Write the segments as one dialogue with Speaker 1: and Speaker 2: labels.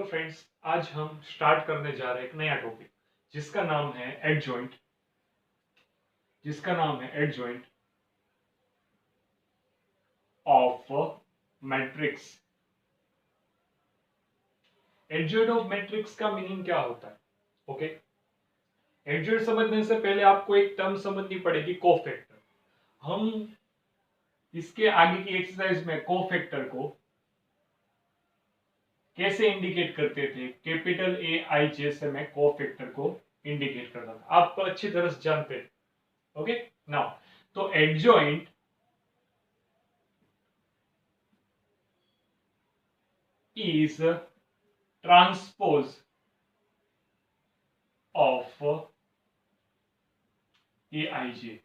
Speaker 1: Hello friends, आज हम start करने जा रहे हैं एक नया टॉपिक जिसका नाम है adjoint of matrix. Adjoint of matrix का मीनिंग क्या होता है? ओके, एडजॉइंट समझने से पहले आपको एक टर्म समझनी पड़ेगी, कोफैक्टर। हम इसके आगे की एक्सरसाइज में कोफैक्टर को कैसे इंडिकेट करते थे, कैपिटल ए आई जे से मैं कोफैक्टर को इंडिकेट करता था, आप अच्छी तरह से जानते हैं। ओके, नाउ तो adjoint is transpose of aij।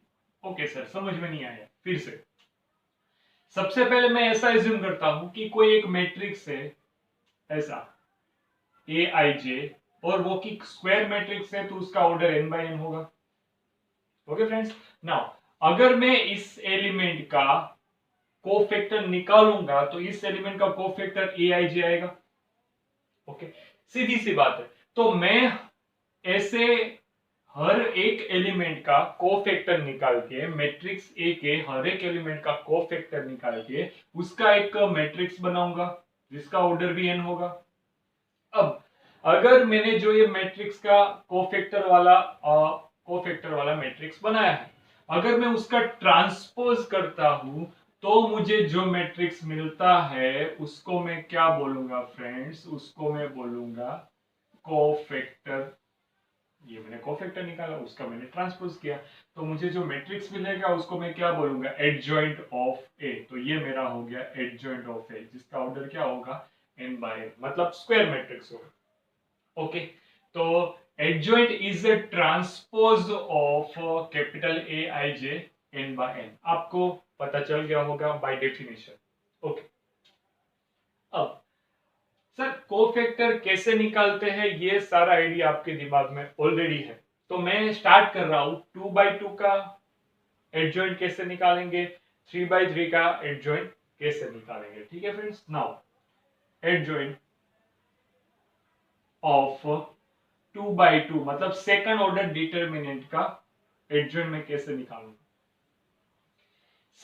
Speaker 1: Okay sir, समझ में नहीं आया, फिर से। सबसे पहले मैं ऐसा एज्यूम करता हूं कि कोई एक मैट्रिक्स है ऐसा ए आई जे, और वो की स्क्वायर मैट्रिक्स है तो उसका ऑर्डर n बाय n होगा। ओके फ्रेंड्स, नाउ अगर मैं इस एलिमेंट का कोफैक्टर निकालूंगा तो इस एलिमेंट का कोफैक्टर ए आई जे आएगा। ओके, सीधी सी बात है। तो मैं ऐसे हर एक एलिमेंट का कोफैक्टर निकाल के, मैट्रिक्स ए के हर एक एलिमेंट का कोफैक्टर निकाल के उसका एक मैट्रिक्स बनाऊंगा जिसका ऑर्डर भी n होगा। अब अगर मैंने जो ये मैट्रिक्स का कोफैक्टर वाला मैट्रिक्स बनाया है, अगर मैं उसका ट्रांसपोज करता हूं तो मुझे जो मैट्रिक्स मिलता है उसको मैं क्या बोलूंगा फ्रेंड्स? उसको मैं बोलूंगा कोफैक्टर। ये मैंने कोफैक्टर निकाला, उसका मैंने ट्रांसपोज किया, तो मुझे जो मैट्रिक्स मिलेगा उसको मैं क्या बोलूंगा? एडजॉइंट ऑफ ए। तो ये मेरा हो गया एडजॉइंट ऑफ ए, जिसका ऑर्डर क्या होगा? n बाय n, मतलब स्क्वायर मैट्रिक्स होगा। ओके, तो adjoint is a transpose of capital A I J n by n। आपको पता चल गया होगा बाय डेफिनेशन। ओके, अब सर कोफैक्टर कैसे निकालते हैं, ये सारा आइडिया आपके दिमाग में ऑलरेडी है, तो मैं स्टार्ट कर रहा हूं। 2/2 का एडजॉइंट कैसे निकालेंगे, 3/3 का एडजॉइंट कैसे निकालेंगे। ठीक है फ्रेंड्स, नाउ एडजॉइंट ऑफ 2/2 मतलब सेकंड ऑर्डर डिटरमिनेंट का एडजॉइंट में कैसे निकालूंगा।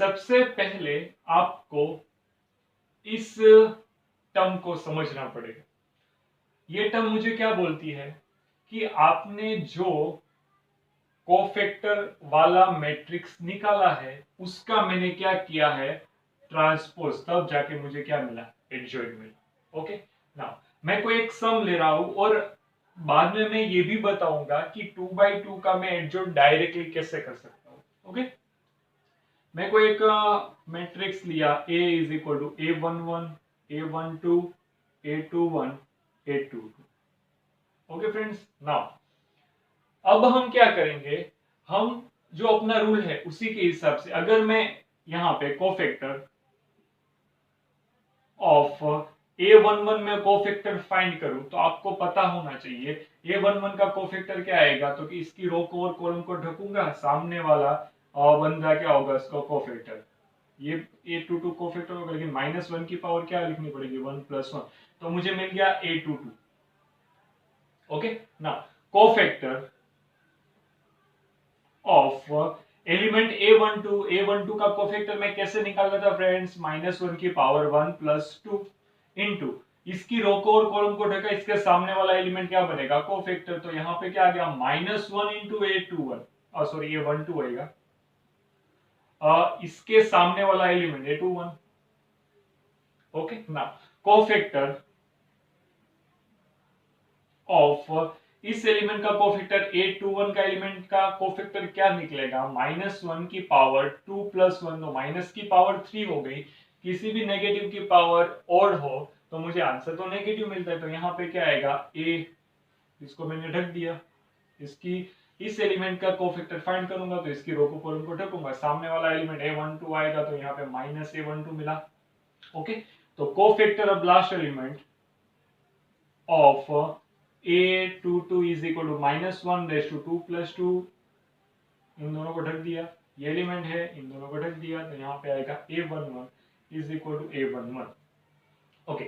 Speaker 1: सबसे पहले आपको इस टर्म को समझना पड़ेगा। ये टर्म मुझे क्या बोलती है कि आपने जो कोफैक्टर वाला मैट्रिक्स निकाला है उसका मैंने क्या किया है? ट्रांसपोज, तब जाके मुझे क्या मिला? एडजॉइंट मिला। ओके, नाउ मैं कोई एक सम ले रहा हूं और बाद में मैं ये भी बताऊंगा कि 2/2 का मैं एडजॉइंट डायरेक्टली कैसे कर सकता हूं। ओके, मैं कोई एक मैट्रिक्स लिया, A is equal to A11 A12 A21 A22। Okay friends, now अब हम क्या करेंगे? हम जो अपना रूल है उसी के हिसाब से, अगर मैं यहां पे कोफैक्टर ऑफ A11 में कोफैक्टर फाइंड करूं तो आपको पता होना चाहिए A11 का कोफैक्टर क्या आएगा, तो कि इसकी रो को और कॉलम को ढकूंगा, सामने वाला बंदा क्या होगा? इसका कोफैक्टर। ये A22 कोफैक्टर होगा, लेकिन -1 की पावर क्या लिखनी पड़ेगी? 1+1, तो मुझे मिल गया A22। ओके, ना कोफैक्टर ऑफ एलिमेंट A12 का कोफैक्टर मैं कैसे निकालता था फ्रेंड्स? -1 की पावर 1+2 इनटू इसकी रो को और कॉलम को ढका, इसके सामने वाला एलिमेंट क्या बनेगा? कोफैक्टर। तो यहाँ पे क्या आ गया? -1 इंटू A21, सॉरी A12 आएगा, इसके सामने वाला एलिमेंट A21। ओके, ना कोफैक्टर ऑफ इस एलिमेंट का कोफैक्टर A21 का एलिमेंट का कोफैक्टर क्या निकलेगा? -1 की पावर 2+1, तो माइनस की पावर 3 हो गई। किसी भी नेगेटिव की पावर ओड हो तो मुझे आंसर तो नेगेटिव मिलता है, तो यहाँ पे क्या आएगा? A, इसको मैंने ढक दिया, इसकी इस एलिमेंट का कोफैक्टर फाइंड करूंगा तो इसकी रो को कॉलम को ढकूंगा, सामने वाला एलिमेंट A12 आएगा तो यहाँ पे -A12 मिला। ओके, तो cofactor of last element of A22 is equal to -1/2+2, इन दोनों को ढक दिया, ये एलिमेंट है, इन दोनों को ढक दिया, तो यहाँ पे आएगा A11 is equal to A11। Okay,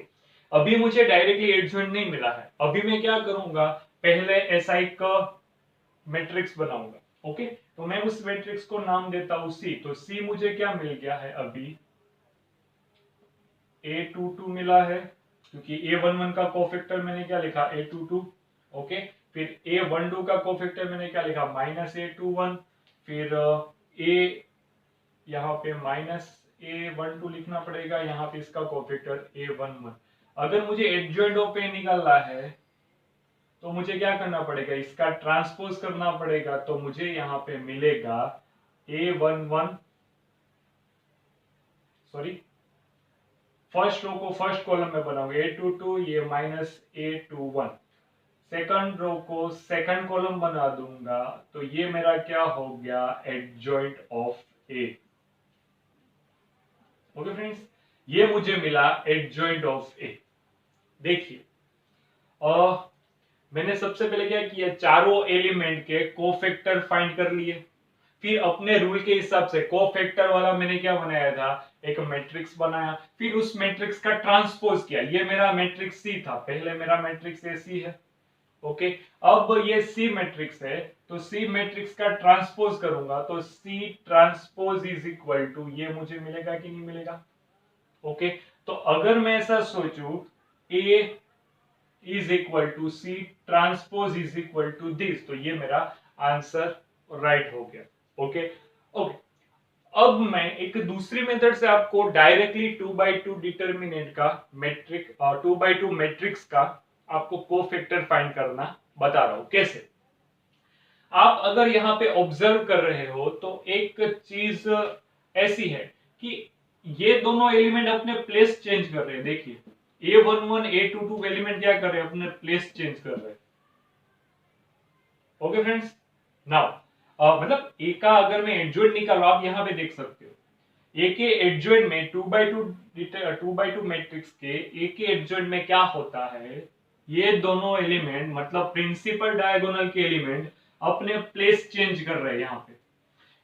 Speaker 1: अभी मुझे डायरेक्टली एडजॉइंट नहीं मिला है, अभी मैं क्या करूंगा, पहले ऐसा एक मैट्रिक्स बनाऊंगा। ओके, तो मैं उस मैट्रिक्स को नाम देता हूं सी। तो सी मुझे क्या मिल गया है, अभी A22 मिला है, क्योंकि A11 का कोफैक्टर मैंने क्या लिखा, A22। ओके, फिर A12 का कोफैक्टर मैंने क्या लिखा, -A21। फिर A यहाँ पे -A12 लिखना पड़ेगा, यहाँ पे इसका कोफैक्टर A11। अगर मुझे एडजॉइंट ऑफ A निकालना है तो मुझे क्या करना पड़ेगा, इसका ट्रांसपोज करना पड़ेगा। तो मुझे यहाँ पे मिलेगा A11, सॉरी, फर्स्ट रो को फर्स्ट कॉलम में बनाऊंगा A22, ये -A21। सेकंड रो को सेकंड कॉलम बना दूंगा, तो ये मेरा क्या हो गया, adjoint of A। Okay friends, ये मुझे मिला एडजॉइंट ऑफ A। देखिए, मैंने सबसे पहले क्या किया, चारों एलिमेंट के कोफैक्टर फाइंड कर लिए। फिर अपने रूल के हिसाब से कोफैक्टर वाला मैंने क्या बनाया था, एक मैट्रिक्स बनाया। फिर उस मैट्रिक्स का ट्रांसपोज किया। ये मेरा मैट्रिक्स सी था, पहले मेरा मैट्रिक्स ए सी है। ओके, अब ये सी मैट्रिक्स है, तो सी मैट्रिक्स का ट्रांसपोज करूंगा, तो C transpose is equal to, ये मुझे मिलेगा कि नहीं मिलेगा। ओके, तो अगर मैं ऐसा सोचूं, A is equal to C transpose is equal to this, तो ये मेरा आंसर राइट हो गया। ओके ओके, अब मैं एक दूसरी मेथड से आपको डायरेक्टली 2x2 डिटरमिनेंट का मैट्रिक 2x2 मैट्रिक्स का आपको कोफैक्टर फाइंड करना बता रहा हूं। कैसे, आप अगर यहाँ पे ऑब्जर्व कर रहे हो तो एक चीज ऐसी है कि ये दोनों एलिमेंट अपने प्लेस चेंज कर रहे हैं। देखिए, A11 A22 एलिमेंट क्या कर रहे हैं, अपने प्लेस चेंज कर रहे हैं। ओके फ्रेंड्स, नाउ मतलब ए का अगर मैं एडजॉइंट निकालूं, आप यहां पे देख सकते हो, ए के एडजॉइंट में 2x2 मैट्रिक्स के ए के एडजॉइंट में क्या होता है, ये दोनों एलिमेंट मतलब प्रिंसिपल डायगोनल के एलिमेंट अपने प्लेस चेंज कर रहे हैं यहाँ पे,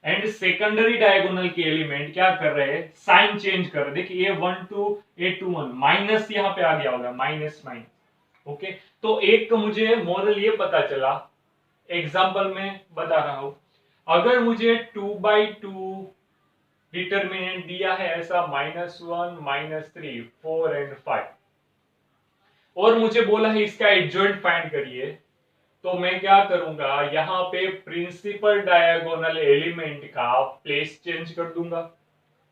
Speaker 1: एंड सेकेंडरी डायगोनल के एलिमेंट क्या कर रहे हैं, साइन चेंज कर रहे हैं। देखिए A12 A21 माइनस यहाँ पे आ गया होगा, माइनस माइनस। ओके, तो एक मुझे मॉडल ये पता चला, एग्जांपल में बता रहा हूं, अगर मुझे 2x2 डिटरमिनेंट दिया है ऐसा -1 -3 4 एंड 5, और मुझे बोला है इसका एडजॉइंट फाइंड करिए, तो मैं क्या करूंगा, यहाँ पे प्रिंसिपल डायगोनल एलिमेंट का प्लेस चेंज कर दूंगा।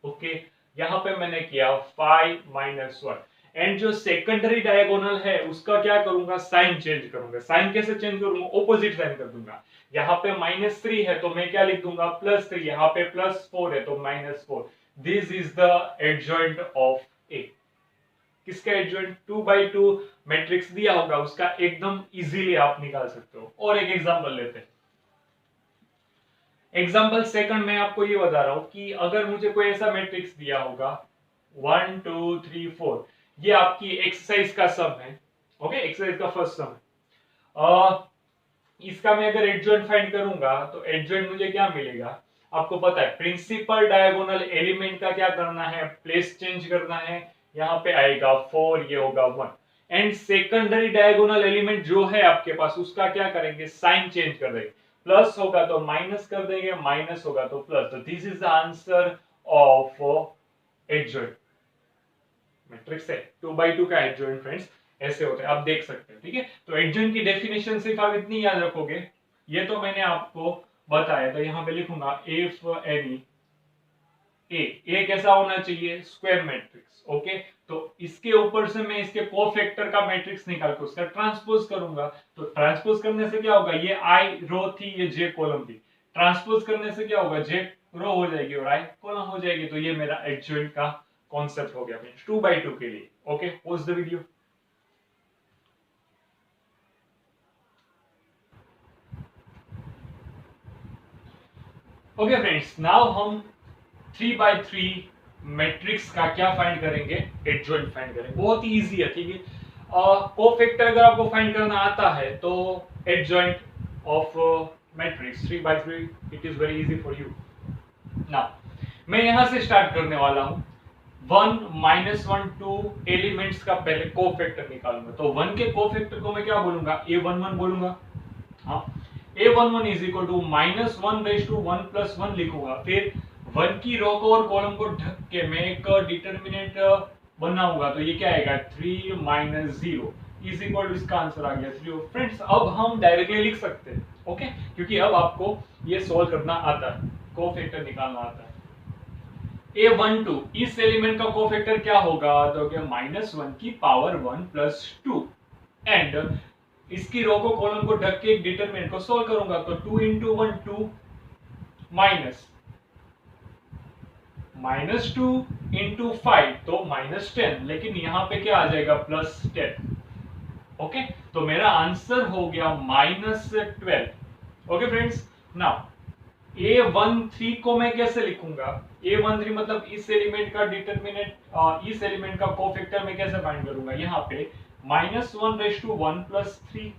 Speaker 1: ओके, यहाँ पे मैंने किया 5 -1, एंड जो सेकेंडरी डायगोनल है उसका क्या करूंगा, साइन चेंज करूंगा। साइन कैसे चेंज करूंगा, ऑपोजिट साइन कर दूंगा। यहाँ पे -3 है तो मैं क्या लिख दूंगा, +3। यहाँ पे +4 है तो -4। This is the adjoint of A. किसका एडजॉइंट, 2x2 मैट्रिक्स दिया होगा उसका एकदम इजीली आप निकाल सकते हो। और एक एग्जांपल लेते हैं। एग्जांपल सेकंड में आपको ये बता रहा हूं कि अगर मुझे कोई ऐसा मैट्रिक्स दिया होगा 1 2 3 4, ये आपकी एक्सरसाइज का सम है। ओके, एक्सरसाइज का फर्स्ट सम है। इसका मैं अगर एडजॉइंट फाइंड करूंगा तो एडजॉइंट मुझे क्या मिलेगा, आपको पता है प्रिंसिपल डायगोनल एलिमेंट का क्या करना है, प्लेस चेंज करना है। यहाँ पे आएगा 4, ये होगा 1, एंड सेकेंडरी डायगोनल एलिमेंट जो है आपके पास उसका क्या करेंगे, साइन चेंज कर देंगे। प्लस होगा तो माइनस कर देंगे, माइनस होगा तो प्लस। तो this is the answer of adjoint matrix है। 2x2 का एडजॉइंट फ्रेंड्स ऐसे होते हैं, आप देख सकते हैं। ठीक है, तो एडजॉइंट की डेफिनेशन सिर्फ आप इतनी याद रखोगे, ये तो मैंने आपको बताया। तो यहाँ पे लिखूंगा इफ एनी ए कैसा होना चाहिए, स्क्वायर मैट्रिक्स। ओके, तो इसके ऊपर से मैं इसके कोफैक्टर का मैट्रिक्स निकाल के उसका ट्रांसपोज करूंगा। तो ट्रांसपोज करने से क्या होगा, ये आई रो थी, ये जे कॉलम थी, ट्रांसपोज करने से क्या होगा, जे रो हो जाएगी और आई कॉलम हो जाएगी। तो ये मेरा एडजॉइंट का कॉन्सेप्ट हो गया 2x2 के लिए। Okay, pause the video. Okay friends, now हम 3x3 मैट्रिक्स का क्या फाइंड करेंगे, एडजॉइंट फाइंड करेंगे। बहुत ही इजी है। ठीक है, कोफैक्टर अगर आपको फाइंड करना आता है तो adjoint of matrix 3x3 it is very easy for you. Now मैं यहां से स्टार्ट करने वाला हूं। 1 -1 2 एलिमेंट्स का पहले कोफैक्टर निकालूंगा। तो 1 के कोफैक्टर को मैं क्या बोलूंगा, a11 बोलूंगा। हाँ, a11 इज इक्वल टू -1 + 1 लिखूंगा। फिर 1 की रो को और कॉलम को ढक के मैं एक डिटरमिनेंट बनाऊंगा। तो ये क्या आएगा, 3 - 0 इज इक्वल टू, इसका आंसर आ गया 3। फ्रेंड्स अब हम डायरेक्टली लिख सकते हैं, ओके, क्योंकि अब आपको ये सोल्व करना आता है, कोफैक्टर निकालना आता है। a12 इस एलिमेंट का कोफैक्टर क्या होगा, तो क्या -1 की पावर 1 + 2 एंड इसकी रो को कॉलम को ढक के एक डिटरमिनेंट को सोल्व करूंगा। तो 2 × 1 2 -2 × 5 तो -10, लेकिन यहां पे क्या आ जाएगा, +10। ओके, तो मेरा आंसर हो गया -12। ओके फ्रेंड्स, नाउ a13 को मैं कैसे लिखूंगा, a13 मतलब इस एलिमेंट का डिटरमिनेंट, इस एलिमेंट का कोफैक्टर मैं कैसे फाइंड करूंगा, यहाँ पे -1 + 3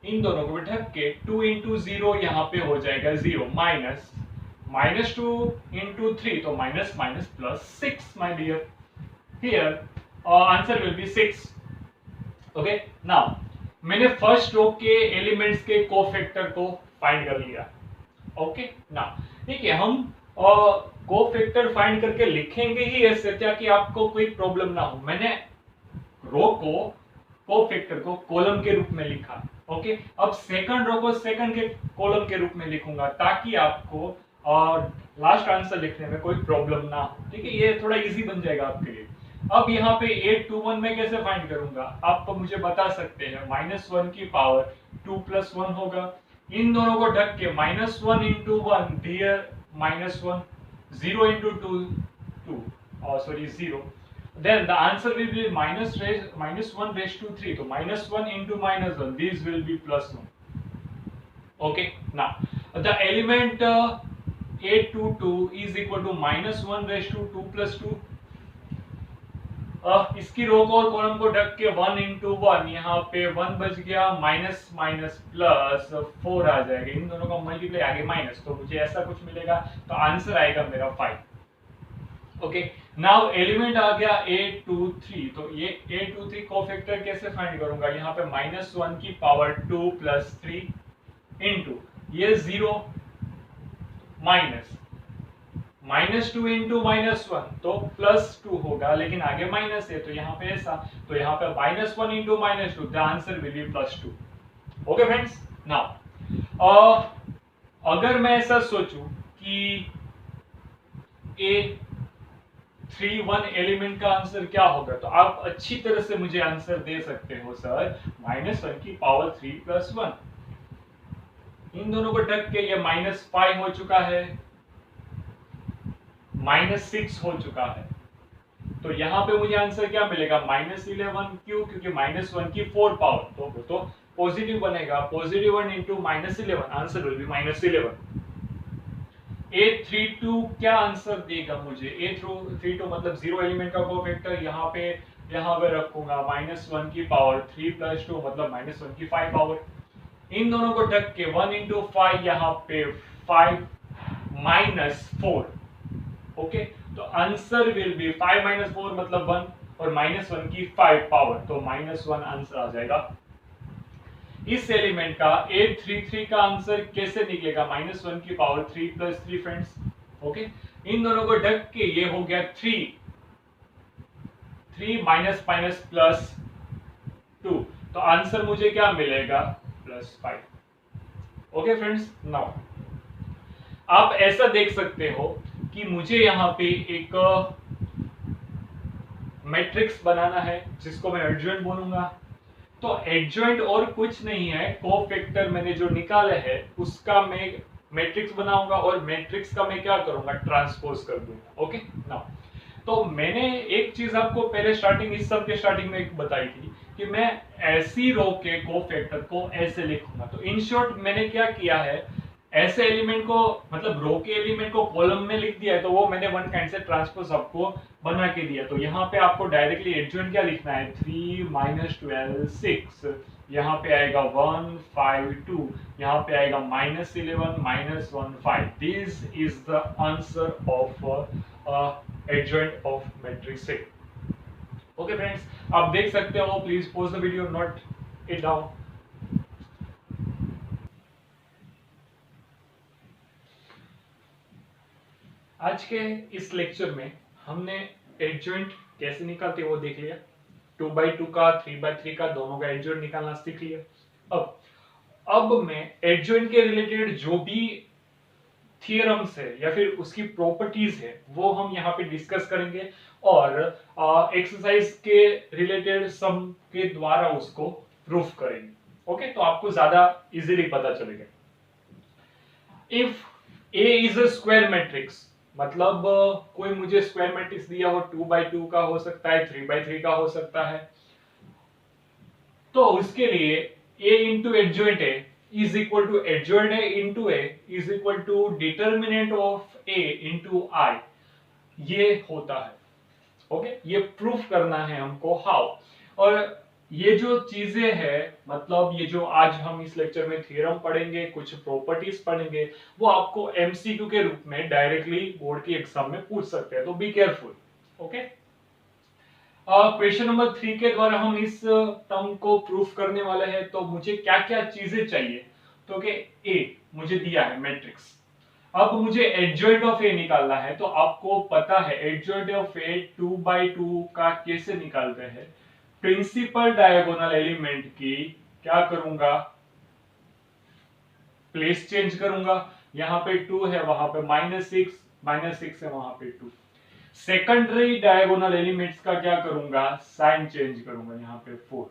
Speaker 1: इन दोनों को ढक के 2 × 0 यहाँ पे हो जाएगा 0 -2 × 3 तो +6 my dear, here answer will be 6। Okay, now मैंने फर्स्ट रो के एलिमेंट्स के कोफैक्टर को फाइंड कर लिया। ओके, नाउ ठीक है, हम कोफैक्टर फाइंड करके लिखेंगे ही ऐसे ताकि आपको कोई प्रॉब्लम ना हो। मैंने रो को कोफैक्टर को कॉलम के रूप में लिखा। ओके, अब सेकंड रो को सेकंड के कॉलम के रूप में लिखूंगा ताकि आपको लास्ट आंसर लिखने में कोई प्रॉब्लम ना हो। ठीक है, ये थोड़ा इजी बन जाएगा आपके लिए। अब यहाँ पे 821 में कैसे फाइंड करूंगा, आप तो मुझे बता सकते हैं, -1 की पावर 2 + 1 होगा। इन दोनों को ढक के -1 × 1 dear -1 0 × 2 2 sorry 0, then the answer will be -1 raised to 3 तो -1 × -1 this will be +1। okay, now the element 822 is equal to -1 raised to 2 + 2। इसकी रो को और कॉलम को ढक के 1 × 1 यहाँ पे 1 बच गया, माइनस माइनस प्लस 4 आ जाएगा, इन दोनों का मल्टीप्लाई आगे माइनस, तो मुझे ऐसा कुछ मिलेगा, तो आंसर आएगा मेरा 5। ओके, नाउ एलिमेंट आ गया 823, तो ये 823 कोफैक्टर कैसे फाइंड करूंगा, यहाँ पे -1 की पावर 2 + 3 इंटू ये 0 माइनस -2 × -1 तो +2 होगा, लेकिन आगे माइनस है तो यहाँ पे ऐसा, तो यहाँ पे -1 × -2 the answer will B +2। Okay friends, now अगर मैं ऐसा सोचूं कि A31 एलिमेंट का आंसर क्या होगा, तो आप अच्छी तरह से मुझे आंसर दे सकते हो, सर -1 की पावर 3 + 1, इन दोनों को ढक के ये -5 हो चुका है, -6 हो चुका है, तो यहाँ पे मुझे आंसर क्या मिलेगा, -11। क्यों, क्योंकि -1 की 4 पावर, तो वो तो पॉजिटिव बनेगा, +1 × -11 आंसर विल बी -11। A32 क्या आंसर देगा मुझे, A32 मतलब 0 एलिमेंट का कोफैक्टर, यहाँ पे रखूंगा -1 की पावर 3 + 2 मतलब -1 की 5 पावर, इन दोनों को ढक के 1 × 5 यहाँ पे 5 -4। ओके, तो आंसर विल बी 5 - 4 मतलब 1 और -1 की 5 पावर, तो -1 आंसर आ जाएगा। इस एलिमेंट का 833 का आंसर कैसे निकलेगा, -1 की पावर 3 + 3 फ्रेंड्स। ओके, इन दोनों को ढक के ये हो गया 3 माइनस प्लस 2, तो आंसर मुझे क्या मिलेगा, +5। ओके फ्रेंड्स, नाउ आप ऐसा देख सकते हो कि मुझे यहाँ पे एक मैट्रिक्स बनाना है जिसको मैं एडजॉइंट बोलूंगा। तो एडजॉइंट और कुछ नहीं है, कोफैक्टर मैंने जो निकाले है उसका मैं मैट्रिक्स बनाऊंगा और मैट्रिक्स का मैं क्या करूंगा, ट्रांसपोज कर दूंगा। ओके, नाउ तो मैंने एक चीज आपको पहले स्टार्टिंग, इस सब के स्टार्टिंग में एक बताई थी कि मैं ऐसी रो के कोफैक्टर को ऐसे लिखूंगा। तो इन शॉर्ट मैंने क्या किया है, ऐसे एलिमेंट को मतलब रो के एलिमेंट को कॉलम में लिख दिया है, तो वो मैंने वन काइंड से ट्रांसपोज आपको बना के दिया। तो यहाँ पे आपको डायरेक्टली एडजॉइंट क्या लिखना है, 3 - 12 6, यहाँ पे आएगा 1 5 2, यहाँ पे आएगा -11 -1 5। This is the answer of adjoint of matrix A. Okay friends, आप देख सकते हो, please pause the video, note it down. आज के इस लेक्चर में हमने एडजॉइंट कैसे निकालते हैं वो देख लिया। 2x2 का 3x3 का दोनों का एडजॉइंट निकालना सीख लिया। अब मैं एडजॉइंट के रिलेटेड जो भी थियरम्स है या फिर उसकी प्रॉपर्टीज है वो हम यहाँ पे डिस्कस करेंगे और एक्सरसाइज के रिलेटेड सम के द्वारा उसको प्रूफ करेंगे। ओके, तो आपको ज्यादा इजीली पता चलेगा। If A is a square matrix, मतलब कोई मुझे स्क्वायर मैट्रिक्स दिया हो, 2x2 का हो सकता है, 3x3 का हो सकता है, तो उसके लिए a into adjoint A is equal to adjoint A into A is equal to determinant of a into I, ये होता है। ओके, ये प्रूफ करना है हमको हाउ। और ये जो चीजें हैं, मतलब ये जो आज हम इस लेक्चर में थ्योरम पढ़ेंगे, कुछ प्रॉपर्टीज पढ़ेंगे, वो आपको एमसीक्यू के रूप में डायरेक्टली बोर्ड की एग्जाम में पूछ सकते हैं, तो be careful. Okay, question number 3 के द्वारा हम इस टर्म को प्रूफ करने वाले हैं। तो मुझे क्या क्या चीजें चाहिए, तो कि ए मुझे दिया है मैट्रिक्स, अब मुझे एडजॉइंट ऑफ ए निकालना है। तो आपको पता है एडजॉइंट ऑफ ए 2x2 का कैसे निकालते हैं। प्रिंसिपल डायगोनल एलिमेंट की क्या करूंगा, प्लेस चेंज करूंगा। यहाँ पे 2 है, वहां पे -6 है, वहां पे 2। सेकेंडरी डायगोनल एलिमेंट्स का क्या करूंगा, साइन चेंज करूंगा, यहाँ पे 4।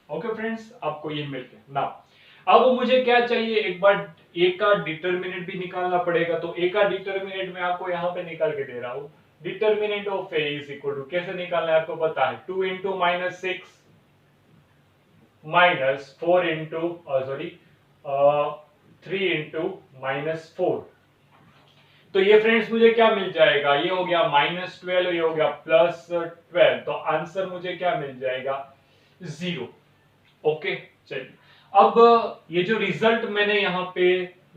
Speaker 1: ओके फ्रेंड्स, आपको ये मिल गया ना। अब मुझे क्या चाहिए, एक बार ए का डिटर्मिनेंट भी निकालना पड़ेगा। तो ए का डिटर्मिनेंट मैं आपको यहाँ पे निकाल के दे रहा हूँ। Determinant of A is equal to, कैसे निकालना है आपको पता है, 2 into -6 minus 4 into sorry 3 into -4। तो ये फ्रेंड्स मुझे क्या मिल जाएगा, ये हो गया -12, ये हो गया +12, तो आंसर मुझे क्या मिल जाएगा, 0। ओके, चलिए अब ये जो रिजल्ट मैंने यहाँ पे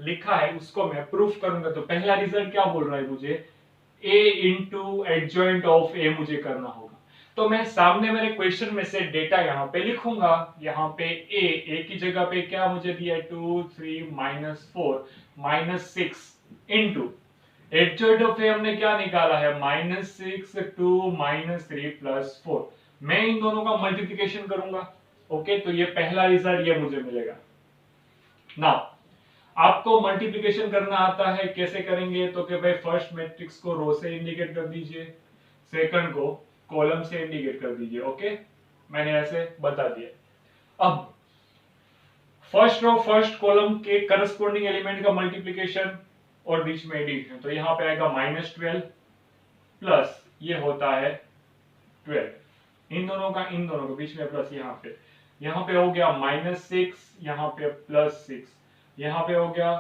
Speaker 1: लिखा है उसको मैं प्रूफ करूंगा। तो पहला रिजल्ट क्या बोल रहा है मुझे, a इंटू एडजॉइंट ऑफ ए मुझे करना होगा। तो मैं सामने मेरे क्वेश्चन में से डेटा यहाँ पे लिखूंगा। यहाँ पे a की जगह पे क्या मुझे दिया है, 2 3 -4 -6 इंटू एडजॉइंट ऑफ ए हमने क्या निकाला है, -6 2 -3 +4। मैं इन दोनों का मल्टीप्लिकेशन करूंगा। ओके, तो ये पहला रिजल्ट ये मुझे मिलेगा ना। आपको मल्टीप्लिकेशन करना आता है, कैसे करेंगे, तो कि भाई फर्स्ट मैट्रिक्स को रो से इंडिकेट कर दीजिए, सेकंड को कॉलम से इंडिकेट कर दीजिए। ओके, मैंने ऐसे बता दिया। अब फर्स्ट रो फर्स्ट कॉलम के करस्पॉन्डिंग एलिमेंट का मल्टीप्लिकेशन और बीच में एडिशन, तो यहां पे आएगा -12 प्लस ये होता है 12, इन दोनों का बीच में प्लस, यहाँ पे हो गया -6, यहाँ पे +6, यहाँ पे हो गया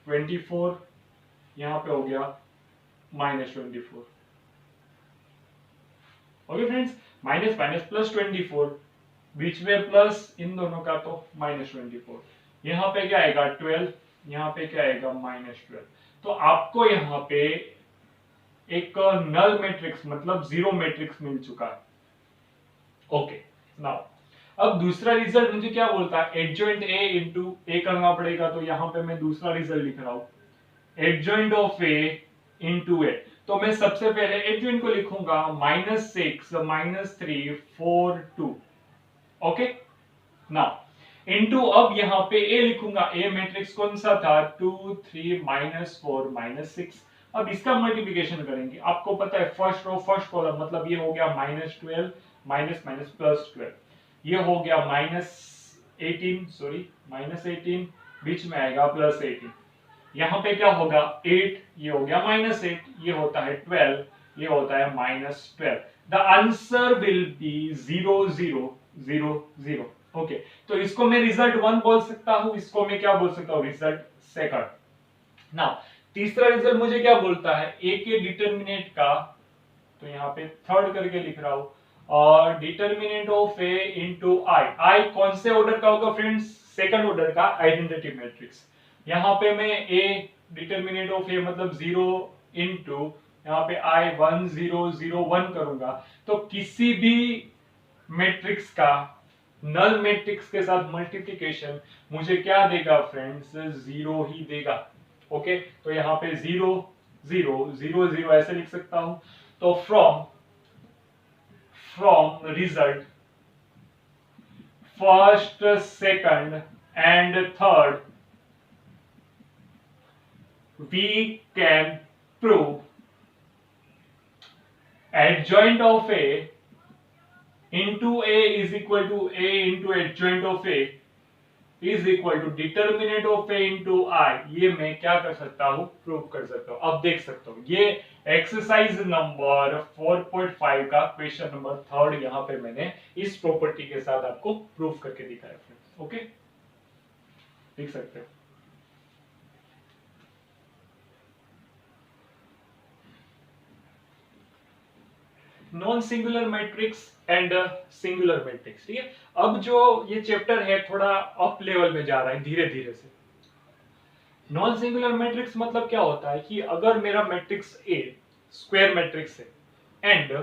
Speaker 1: 24, यहाँ पे हो गया -24। ओके फ्रेंड्स, माइनस माइनस +24, बीच में प्लस इन दोनों का, तो -24। यहाँ पे क्या आएगा 12, यहाँ पे क्या आएगा -12। तो आपको यहाँ पे एक नल मैट्रिक्स मतलब जीरो मैट्रिक्स मिल चुका है। ओके, नाउ अब दूसरा रिजल्ट मुझे क्या बोलता है, एडजॉइंट ए इंटू ए करना पड़ेगा। तो यहाँ पे मैं दूसरा रिजल्ट लिख रहा हूँ, एडजॉइंट ऑफ ए इंटू ए। तो मैं सबसे पहले एडजॉइंट को लिखूंगा -6 -3 4 2। ओके, नाउ इंटू, अब यहाँ पे ए लिखूंगा, ए मैट्रिक्स कौन सा था, 2 3 -4 -6। अब इसका मल्टीप्लिकेशन करेंगे। आपको पता है फर्स्ट रो फर्स्ट कॉलम, मतलब ये हो गया -12 माइनस माइनस +12, ये हो गया -18 सॉरी -18, बीच में आएगा +18। यहाँ पे क्या होगा 8, ये हो गया -8, ये होता है 12, ये होता है -12। The answer will B 0 0 0 0। Okay, तो इसको मैं रिजल्ट 1 बोल सकता हूं, इसको मैं क्या बोल सकता हूं, रिजल्ट सेकंड। नाउ तीसरा रिजल्ट मुझे क्या बोलता है, ए के डिटर्मिनेंट का, तो यहाँ पे थर्ड करके लिख रहा हूं, और डिटर्मिनेंट ऑफ ए इंटू आई। आई कौन से ऑर्डर का होगा फ्रेंड्स, सेकंड ऑर्डर का आइडेंटिटी मैट्रिक्स। यहाँ पे मैं ए डिटर्मिनेंट ऑफ ए मतलब 0 इंटू यहाँ पे I 1 0 0 1 करूंगा तो किसी भी मैट्रिक्स का नल मैट्रिक्स के साथ मल्टीप्लिकेशन मुझे क्या देगा फ्रेंड्स, जीरो ही देगा। ओके, तो यहाँ पे 0 0 0 0 ऐसे लिख सकता हूं। तो from result first second and third we can prove adjoint of A into A is equal to A into adjoint of A is equal to determinant of A into I। ये मैं क्या कर सकता हूँ, प्रूव कर सकता हूँ। अब देख सकता हूँ ये एक्सरसाइज नंबर 4.5 का क्वेश्चन नंबर 3 यहाँ पे मैंने इस प्रॉपर्टी के साथ आपको प्रूव करके दिखाया फ्रेंड्स। ओके, देख सकते हो। Non singular matrix and singular matrix, ठीक है। अब जो ये चैप्टर है थोड़ा अप लेवल में जा रहा है धीरे धीरे से। नॉन सिंगुलर मैट्रिक्स मतलब क्या होता है कि अगर मेरा मैट्रिक्स ए स्क्वायर मैट्रिक्स है एंड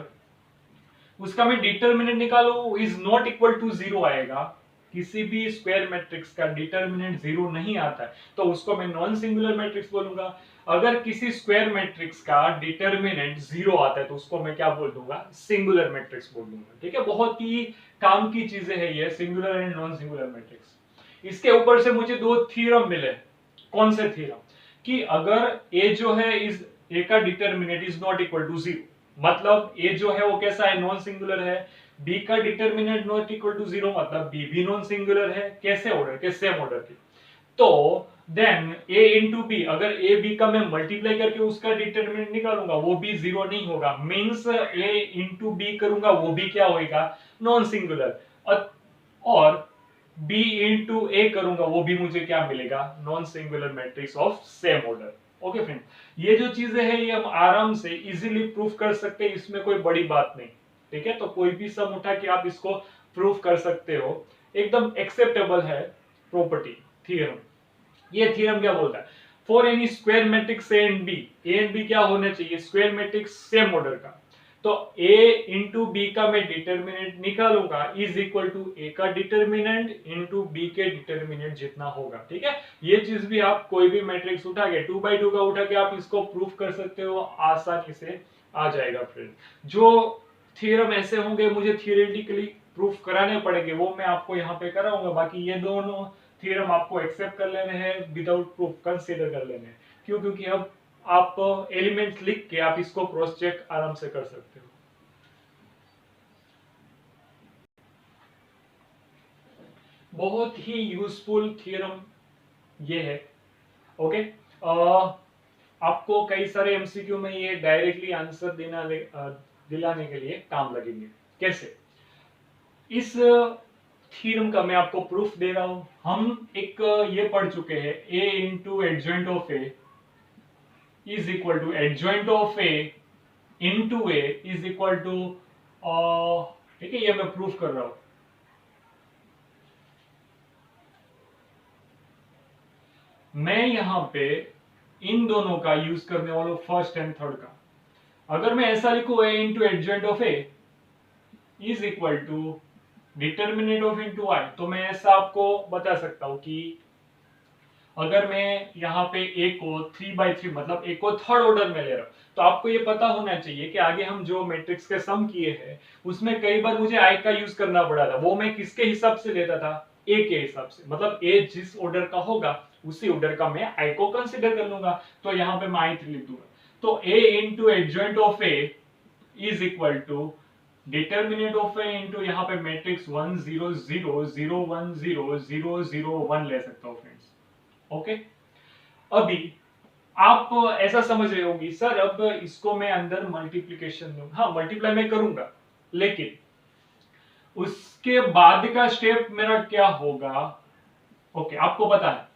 Speaker 1: उसका मैं डिटरमिनेंट निकालूं is not equal to zero आएगा, किसी भी स्क्वायर मैट्रिक्स का डिटरमिनेंट जीरो नहीं आता है तो उसको मैं नॉन सिंगुलर मैट्रिक्स बोलूंगा। अगर किसी स्क्वायर मैट्रिक्स का डिटरमिनेंट जीरो आता है तो उसको मैं क्या बोल दूंगा, सिंगुलर मैट्रिक्स बोल दूंगा। ठीक है, बहुत ही काम की चीजें है ये singular and non singular matrix. इसके ऊपर से मुझे दो थ्योरम मिले। कौन से थ्योरम, कि अगर ए जो है इज ए का determinant is not equal to zero, मतलब ए जो है वो कैसा है, नॉन सिंगुलर है। बी का determinant not equal to zero मतलब बी भी नॉन सिंगुलर है। कैसे ऑर्डर के, सेम ऑर्डर के। तो देन ए इंटू बी, अगर ए बी का मैं मल्टीप्लाई करके उसका डिटरमिनेंट निकालूंगा वो भी जीरो नहीं होगा। मींस ए इंटू बी करूंगा वो भी क्या होगा, नॉन सिंगुलर। और बी इंटू ए करूंगा वो भी मुझे क्या मिलेगा, non singular matrix of same order. Okay friend, ये जो चीजें हैं ये हम आराम से इजीली प्रूफ कर सकते हैं, इसमें कोई बड़ी बात नहीं। ठीक है, तो कोई भी सम उठा के आप इसको प्रूफ कर सकते हो, एकदम एक्सेप्टेबल है प्रॉपर्टी थ्योरम। ये थ्योरम क्या बोलता है, for any square matrix A and B क्या होना चाहिए, स्क्वायर मैट्रिक्स सेम ऑर्डर का। तो a इंटू बी का मैं डिटरमिनेंट निकालूंगा इज इक्वल टू ए का डिटरमिनेंट इंटू बी के डिटरमिनेंट जितना होगा। ठीक है, ये चीज भी आप कोई भी मैट्रिक्स उठा के 2x2 का उठा के आप इसको प्रूफ कर सकते हो, आसानी से आ जाएगा फ्रेंड। जो थ्योरम ऐसे होंगे मुझे थियोरेटिकली प्रूफ कराने पड़ेंगे वो मैं आपको यहाँ पे कराऊंगा। बाकी ये दोनों थ्योरम आपको एक्सेप्ट कर लेने हैं, विदाउट प्रूफ कंसीडर कर लेने हैं। क्यों, क्योंकि अब आप एलिमेंट्स लिख के आप इसको क्रॉस चेक आराम से कर सकते हो। बहुत ही यूजफुल थ्योरम ये है। ओके, आपको कई सारे एमसीक्यू में ये डायरेक्टली आंसर दिलाने के लिए काम लगेंगे। कैसे, इस थ्योरम का मैं आपको प्रूफ दे रहा हूं। हम एक ये पढ़ चुके हैं, A into adjoint of A is equal to adjoint of A into A is equal to, ठीक है, ये मैं प्रूफ कर रहा हूं। मैं यहां पे इन दोनों का यूज करने वाला हूं, फर्स्ट एंड थर्ड का। अगर मैं ऐसा लिखूं A into adjoint of A is equal to determinant of into I, तो मैं ऐसा आपको बता सकता हूं कि अगर मैं यहाँ पे ए को 3/3 मतलब ए को थर्ड ऑर्डर में ले रहा हूँ तो आपको ये पता होना चाहिए कि आगे हम जो मैट्रिक्स के सम किए हैं उसमें कई बार मुझे आई का यूज करना पड़ा था। वो मैं किसके हिसाब से लेता था, ए के हिसाब से, मतलब ए जिस ऑर्डर का होगा उसी ऑर्डर का मैं आई को कंसिडर कर लूंगा। तो यहाँ पे मैं I3 लिख दूंगा। तो A into adjoint of A is equal to determinant of A into यहाँ पे मैट्रिक्स 1 0 0 0 1 0 0 0 1 ले सकता हूँ फ्रेंड्स। ओके, अभी आप ऐसा समझ रहे होंगे सर अब इसको मैं अंदर मल्टीप्लिकेशन दूं, हाँ मल्टीप्लाई मैं करूंगा, लेकिन उसके बाद का स्टेप मेरा क्या होगा। ओके, आपको पता है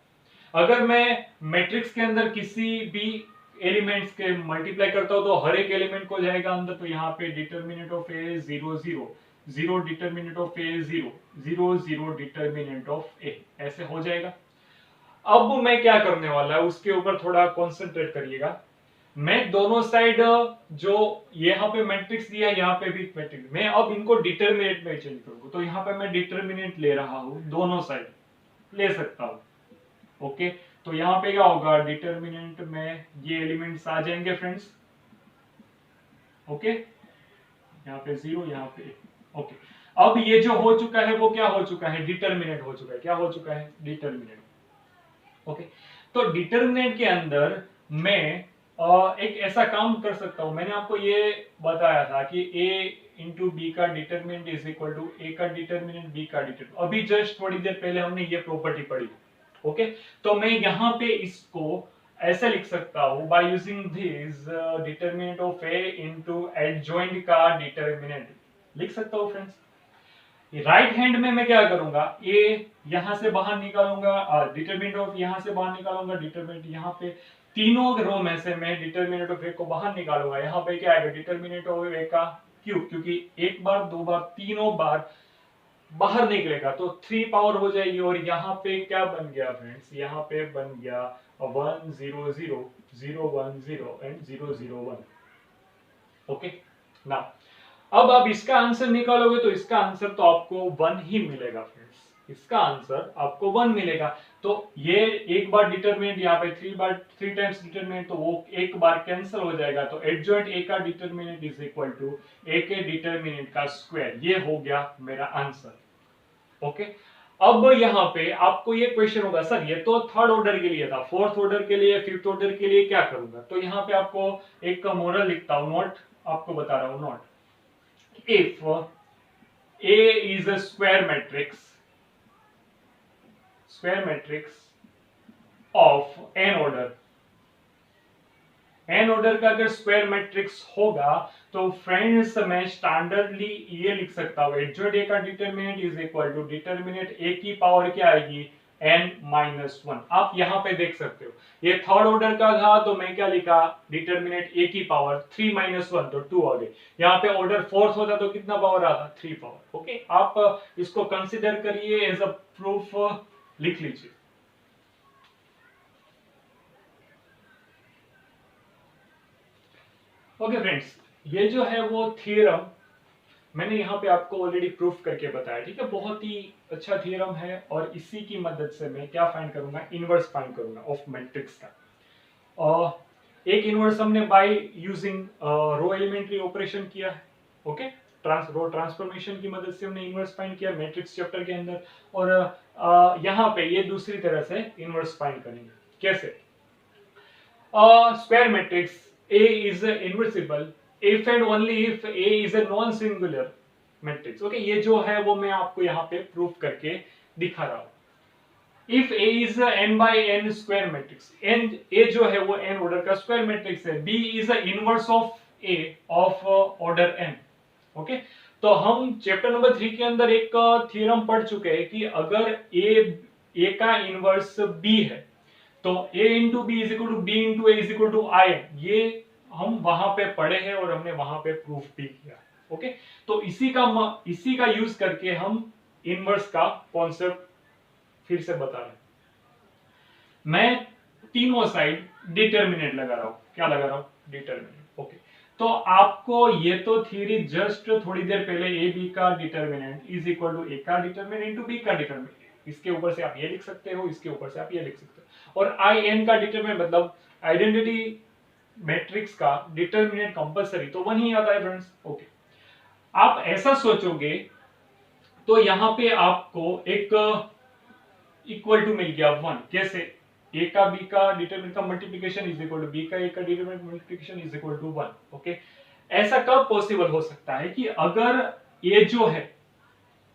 Speaker 1: अगर मैं मैट्रिक्स के अंदर किसी भी एलिमेंट्स के मल्टीप्लाई करता हूं तो हर एक एलिमेंट को जाएगा अंदर। तो यहाँ पे determinant of A 0 0 0 determinant of A 0 0 0 determinant of A, ऐसे हो जाएगा। अब मैं क्या करने वाला है उसके ऊपर थोड़ा कॉन्सेंट्रेट करिएगा। मैं दोनों साइड जो यहाँ पे मैट्रिक्स दिया है यहाँ पे भी मैट्रिक्स, मैं अब इनको डिटरमिनेंट में चेंज करूंगा, तो यहाँ पे मैं डिटरमिनेंट ले रहा हूँ, दोनों साइड ले सकता हूँ। ओके, तो यहाँ पे क्या होगा, डिटरमिनेंट में ये एलिमेंट्स आ जाएंगे फ्रेंड्स। ओके, यहाँ पे 0, यहाँ पे ओके। अब ये जो हो चुका है वो क्या हो चुका है, डिटरमिनेंट हो चुका है। क्या हो चुका है, डिटरमिनेंट। ओके, तो डिटरमिनेंट के अंदर मैं एक ऐसा काम कर सकता हूं, मैंने आपको ये बताया था कि a इंटू बी का determinant is equal to A का डिटरमिनेंट बी का डिटरमिनेंट। अभी जस्ट थोड़ी देर पहले हमने ये प्रॉपर्टी पढ़ी। ओके, तो मैं यहाँ पे इसको ऐसे लिख सकता हूं, by using this determinant of A into adjoint का डिटरमिनेंट लिख सकता हूं फ्रेंड्स। राइट हैंड में मैं क्या करूंगा, ए यहां से बाहर निकालूंगा, डिटरमिनेंट ऑफ यहां से बाहर निकालूंगा, डिटरमिनेंट यहाँ पे तीनों रो में से मैं डिटरमिनेंट ऑफ ए को बाहर निकालूंगा। यहाँ पे क्या आएगा, डिटरमिनेंट ऑफ ए का क्यूब, क्योंकि एक बार, दो बार, तीनों बार बाहर निकलेगा तो 3 पावर हो जाएगी। और यहाँ पे क्या बन गया फ्रेंड्स, यहाँ पे बन गया 1 0 0 0 1 0 एंड 0 0 1। ओके ना, अब आप इसका आंसर निकालोगे तो इसका आंसर तो आपको 1 ही मिलेगा फ्रेंड्स, इसका आंसर आपको 1 मिलेगा। तो ये एक बार डिटरमिनेंट, यहाँ पे 3 बार 3 टाइम्स डिटरमिनेंट, तो वो एक बार कैंसिल हो जाएगा। तो एडजॉइंट ए का डिटरमिनेंट इज इक्वल टू ए के डिटरमिनेंट का स्क्वायर, ये हो गया मेरा आंसर। ओके, अब यहाँ पे आपको ये क्वेश्चन होगा, सर ये तो थर्ड ऑर्डर के लिए था, फोर्थ ऑर्डर के लिए, फिफ्थ ऑर्डर के लिए क्या करूंगा। तो यहाँ पे आपको एक मोरल लिखता हूं, नोट आपको बता रहा हूं, note. If A is a square matrix of n order, n order का अगर स्क्वायर मैट्रिक्स होगा तो फ्रेंड्स मैं स्टैंडर्डली ये लिख सकता हूं, एडजॉइंट ए का determinant is equal to determinant A की पावर क्या आएगी, n-1। आप यहां पे देख सकते हो, ये थर्ड ऑर्डर का था तो मैं क्या लिखा, डिटरमिनेंट ए की पावर 3 - 1 तो 2 आ गए। यहाँ पे ऑर्डर फोर्थ होता तो कितना पावर आता, 3 पावर। ओके, आप इसको कंसीडर करिए एज अ प्रूफ, लिख लीजिए। ओके फ्रेंड्स, ये जो है वो थ्योरम मैंने यहाँ पे आपको ऑलरेडी प्रूफ करके बताया, ठीक है। बहुत ही अच्छा थ्योरम है और इसी की मदद से मैं क्या फाइंड करूंगा, इनवर्स फाइंड करूंगा ऑफ मैट्रिक्स का। और एक इनवर्स हमने by using row elementary operation किया है। ओके, रो ट्रांसफॉर्मेशन की मदद से हमने इनवर्स फाइंड किया मैट्रिक्स चैप्टर के अंदर। और यहाँ पे ये दूसरी तरह से इनवर्स फाइंड करेंगे। कैसे, square matrix A is inversible if and only if A is a non-singular matrix। Okay, ये जो है वो मैं आपको यहाँ पे प्रूफ करके दिखा रहा हूँ। If A is a n by n square matrix, n A जो है वो n ऑर्डर का स्क्वायर मैट्रिक्स है, B is a inverse of A of order n। Okay, तो हम चैप्टर नंबर 3 के अंदर एक थ्योरम पढ़ चुके हैं कि अगर A का इनवर्स B है तो a into B is equal to B into A is equal to I, ये हम वहां पे पढ़े हैं और हमने वहां पे प्रूफ भी किया। ओके, तो इसी का यूज करके हम इनवर्स का कॉन्सेप्ट फिर से बता रहे हैं। मैं तीनों साइड डिटरमिनेंट लगा रहा हूं, क्या लगा रहा हूं, डिटरमिनेंट। ओके, तो आपको ये तो थ्योरी जस्ट थोड़ी देर पहले ए बी का determinant is equal to A का डिटरमिनेंट इंटू बी का डिटरमिनेंट, इसके ऊपर से आप ये लिख सकते हो, इसके ऊपर से आप ये लिख सकते हो। और आई एन का डिटरमिनेंट मतलब आइडेंटिटी मैट्रिक्स का डिटरमिनेंट कंपलसरी तो 1 ही आता है फ्रेंड्स। ओके, आप ऐसा सोचोगे तो यहां पे आपको एक इक्वल टू मिल गया 1। कैसे, ए का बी का डिटरमिनेंट का multiplication is equal to B का ए का determinant multiplication is equal to 1। Okay, ऐसा कब पॉसिबल हो सकता है कि अगर ये जो है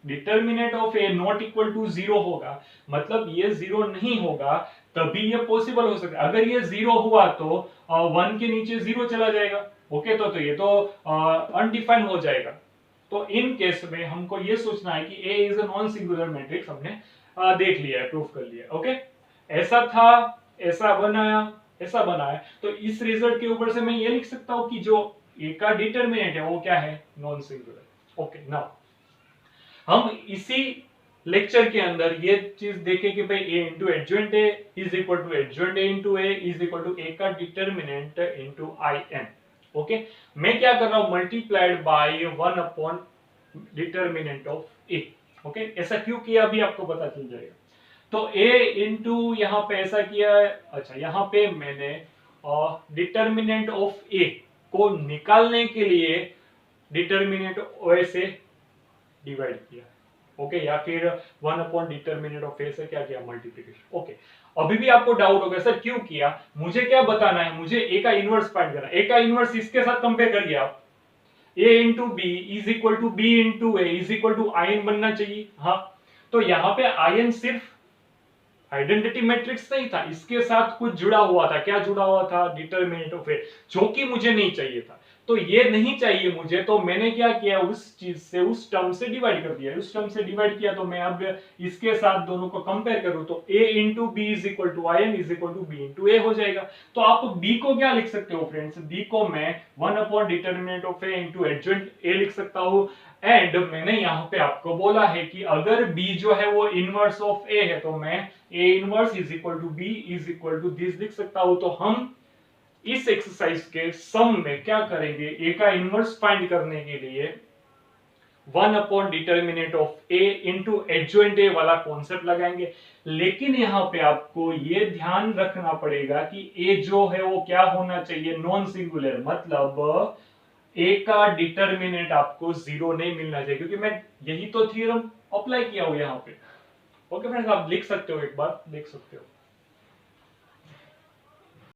Speaker 1: determinant of A not equal to 0 होगा, मतलब ये 0 नहीं होगा, तभी ये पॉसिबल हो सकता है। अगर ये 0 हुआ तो 1 के नीचे 0 चला जाएगा। ओके, तो ये तो अनडिफाइंड हो जाएगा। तो इन केस में हमको ये सोचना है कि A is a non singular matrix, हमने देख लिया है, प्रूफ कर लिया। ओके, ऐसा था, ऐसा बनाया, ऐसा बनाया, तो इस रिजल्ट के ऊपर से मैं ये लिख सकता हूं कि जो ए का डिटरमिनेंट है वो क्या है, नॉन सिंगुलर। ओके, नाउ हम इसी लेक्चर के अंदर ये चीज देखे कि भाई a into adjoint A is equal to adjoint A into A is equal to A का determinant into I n. Okay, मैं क्या कर रहा हूं, multiplied by 1 upon determinant of A. Okay, ऐसा क्यों किया अभी आपको पता चल जाएगा। तो a इंटू यहाँ पे ऐसा किया है, अच्छा यहाँ पे मैंने डिटर्मिनेंट ऑफ a को निकालने के लिए डिटर्मिनेंट ओ से डिवाइड किया। ओके, या फिर 1 अपॉन डिटर्मिनेंट ऑफ ए से क्या किया, मल्टीप्लिकेशन। ओके, अभी भी आपको डाउट होगा सर क्यों किया, मुझे क्या बताना है, मुझे ए का इनवर्स फाइंड करना है। ए का इनवर्स इसके साथ कंपेयर करिए आप, a into B is equal to B into A is equal to I N बनना चाहिए। हाँ, तो यहाँ पे आई एन सिर्फ आइडेंटिटी मैट्रिक्स नहीं था, इसके साथ कुछ जुड़ा हुआ था। क्या जुड़ा हुआ था, डिटर्मिनेंट ऑफ ए, जो कि मुझे नहीं चाहिए था। तो ये नहीं चाहिए मुझे, तो मैंने क्या किया, उस चीज से, उस टर्म से डिवाइड कर दिया। उस टर्म से डिवाइड किया तो मैं अब इसके साथ दोनों को कंपेयर करूं तो a into B is equal to I n is equal to B into A हो जाएगा। तो आप b को क्या लिख सकते हो फ्रेंड्स, b को मैं 1 upon determinant of A into adjoint ए लिख सकता हूं। एंड मैंने यहाँ पे आपको बोला है कि अगर b जो है वो इनवर्स ऑफ a है तो मैं a inverse is equal to b is equal to this लिख सकता हूं। तो हम इस एक्सरसाइज के सम में क्या करेंगे, ए का इनवर्स फाइंड करने के लिए 1 upon determinant of A into adjoint ए वाला कॉन्सेप्ट लगाएंगे। लेकिन यहाँ पे आपको ये ध्यान रखना पड़ेगा कि ए जो है वो क्या होना चाहिए, नॉन सिंगुलर, मतलब ए का डिटर्मिनेंट आपको 0 नहीं मिलना चाहिए, क्योंकि मैं यही तो थ्योरम अप्लाई किया हूं यहाँ पे। ओके फ्रेंड्स, आप लिख सकते हो, एक बार देख सकते हो।